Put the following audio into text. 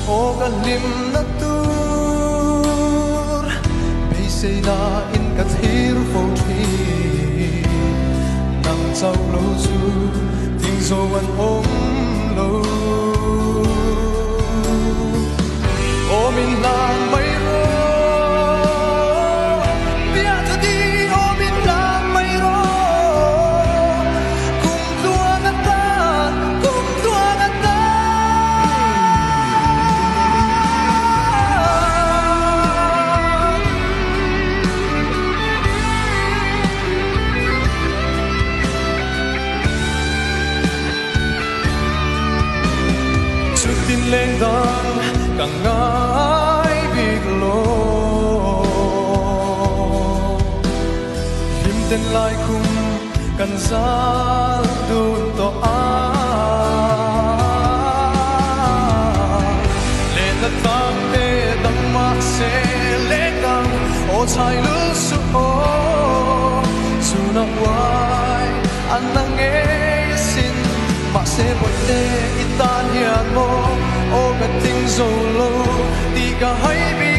o galim na tur bây say na in kat hir fo thi nang chau lo chu ting zo an om lo o min lang mai ro bia ta di o min lang mai ro kum tua na ta tin lên đàn càng ngái big lo phim tên lại khung cần giá đun to lên đất tăng tê tăng mát sẽ lên càng ô trái lứa su ô su nắng hoài anh đang nghe xin mà sẽ một đêm tan hiền mô ô gần tình dầu lâu thì cả hay biết